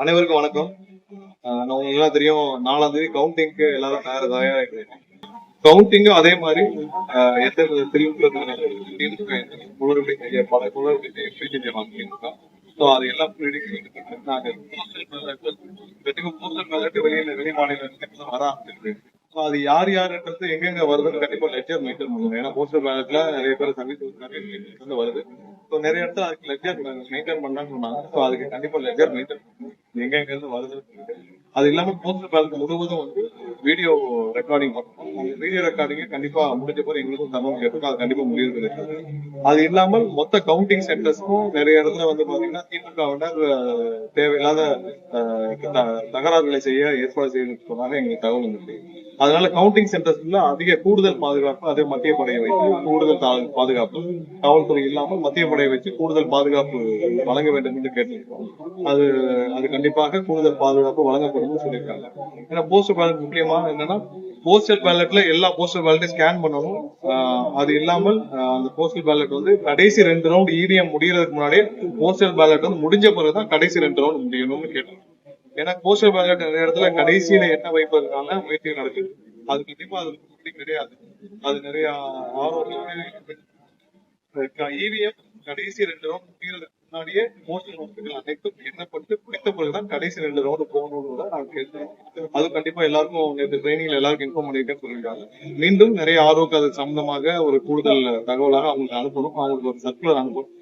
அனைவருக்கும் வணக்கம். உங்களுக்கு எல்லாம் தெரியும், 4ஆம் தேதி கவுண்டிங்க்கு எல்லாரும் தயாராகிட்டு. கவுண்டிங்கும் அதே மாதிரி எந்த பல குளறுபடி வாங்கியிருக்கோம். ஸோ அது எல்லாம் வெளி மாநிலங்களுக்கு வர ஆரம்பிச்சிருக்கு. அது யார் யாருன்றது எங்கெங்க வருதுன்னு கண்டிப்பா லெட்ஜர் மெயின்டைன் பண்ணுங்க. ஏன்னா போஸ்டல் பேலட்ல நிறைய பேர் சர்வீஸ் வருது. ஸோ நிறைய இடத்துல அதுக்கு லெட்ஜர் மெயின்டைன் பண்ணான்னு சொன்னாங்க. ஸோ அதுக்கு கண்டிப்பா லெட்ஜர் மெயின்டைன் எங்க எங்க இருந்து வருது. அது இல்லாம போஸ்டல் பேலட் முழுவதும் வீடியோ ரெக்கார்டிங் பண்ணணும். அந்த வீடியோ ரெக்கார்டிங்க கண்டிப்பா முடிஞ்ச போது எங்களுக்கும் தரணும் கேட்டு அது கண்டிப்பா முடிவு. அது இல்லாமல் மொத்த கவுண்டிங் சென்டர்ஸ்க்கும் நிறைய இடத்துல பாத்தீங்கன்னா திமுக தேவையில்லாத தகராறுகளை செய்ய ஏற்பாடு செய்யறதுக்காக எங்களுக்கு தகவல் இருக்கு. அதனால கவுண்டிங் சென்டர்ஸ்ல கூடுதல் பாதுகாப்பு, அதே மத்திய படையை வைத்து கூடுதல் பாதுகாப்பு, காவல்துறை இல்லாமல் மத்திய படையை வச்சு கூடுதல் பாதுகாப்பு வழங்க வேண்டும் என்று கேட்டிருக்கோம். அது அது கண்டிப்பாக கூடுதல் பாதுகாப்பு வழங்கப்படும் சொல்லியிருக்காங்க. ஏன்னா போஸ்டல் பேலட் முக்கியமா என்னன்னா, போஸ்டல் பேலட்ல எல்லா போஸ்டல் பேலட்டையும் ஸ்கேன் பண்ணணும். அது இல்லாமல் அந்த போஸ்டல் பேலட் கடைசி 2 ரவுண்ட் இவிஎம் முடியறதுக்கு முன்னாடியே போஸ்டல் பேலட் முடிஞ்ச பிறகுதான் கடைசி 2 ரவுண்ட் முடியணும்னு கேட்டோம். ஏன்னா போஸ்டல் பேலட் நிறைய இடத்துல கடைசியில என்ன வைப்பதற்கான முயற்சிகள் நடக்குது. அது கண்டிப்பா அது கிடையாது. அது நிறைய இவிஎம் கடைசி 2 ரவுண்ட் முடியறதுக்கு முன்னாடியே போஸ்டல் ஓட்டுகள் அனைத்தும் எண்ணப்பட்டு பிடித்த பிறகுதான் கடைசி 2 ரவுண்ட் போகணும்னு நாங்க கேட்கிறோம். அது கண்டிப்பா எல்லாருக்கும் நேற்று ட்ரைனிங்ல எல்லாருக்கும் இன்ஃபார்ம் பண்ணிருக்கேன்னு சொல்லியிருக்காங்க. மீண்டும் நிறைய ஆர்வக்கு அது சம்பந்தமாக ஒரு கூடுதல் தகவலாக அவங்களுக்கு அனுப்பணும். அவங்களுக்கு ஒரு சர்க்குலர் அனுப்பணும்.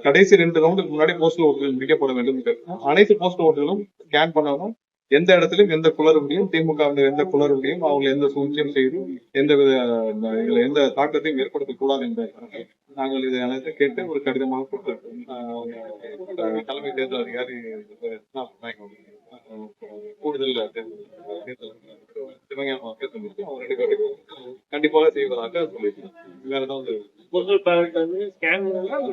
கடைசி 2 ரவுண்டுக்கு முன்னாடி போஸ்டல் ஓட்டுகள் முடிக்கப்பட வேண்டும். அனைத்து போஸ்டல் ஓட்டுகளும் ஸ்கேன் பண்ணணும். எந்த இடத்திலும் எந்த குளறுபடியும் திமுக எந்த குளறுபடியும் அவங்க எந்த சூழ்ச்சியும் செய்து எந்த தாக்கத்தையும் ஏற்படுத்தக்கூடாது என்ற நாங்கள் இதை அனைத்து கேட்டு ஒரு கடிதமாக கொடுத்திருக்கோம். தலைமை தேர்தல் அதிகாரி கூடுதல் கண்டிப்பாக செய்வதாக சொல்லியிருக்கோம். வேற ஏதாவது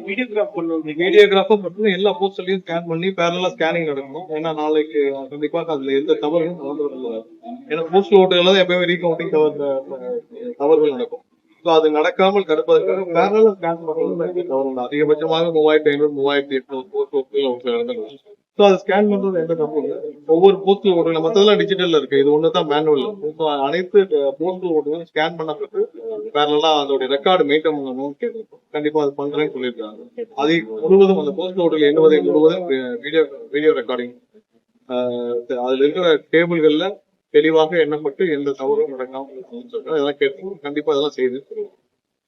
வீடியோகிராஃபர் மட்டும் எல்லா போஸ்டர்லயும் ஸ்கேன் பண்ணி பேரலா ஸ்கேனிங் நடக்கணும். ஏன்னா நாளைக்கு கண்டிப்பா அதுல எந்த தவறும் நடந்து. ஏன்னா போஸ்டல் ஓட்டுகள் தான் எப்பயுமே ரீகவுண்டிங் தவறுகள் நடக்கும். அது நடக்காமல் தடுப்பதற்காக பேரலா ஸ்கேன் பண்றது அதிகபட்சமாக 3500 3800 போஸ்ட் ஓட்டுகள் நடந்தது. அது ஸ்கேன் பண்றது எந்த தப்பும் இல்லை. ஒவ்வொரு போஸ்டல் ஓட்டுகள் மற்றதெல்லாம் டிஜிட்டல்ல இருக்கு. இது ஒண்ணுதான் மேனுவல். அனைத்து போஸ்டல் ஓட்டுகளும் ஸ்கேன் பண்ணப்பட்டு பேரலா அதோட ரெக்கார்டு மெயின்டைன் பண்ணணும். கண்டிப்பா அது பண்றேன்னு சொல்லியிருக்காங்க. அது முழுவதும் அந்த போஸ்டல் ஓட்டுகள் எண்ணுவதை முழுவதும் வீடியோ ரெக்கார்டிங் அதுல இருக்கிற டேபிள்கள்ல தெளிவாக எண்ணப்பட்டு எந்த தவறும் நடக்காமல் இதெல்லாம் கேட்டு கண்டிப்பா இதெல்லாம் செய்து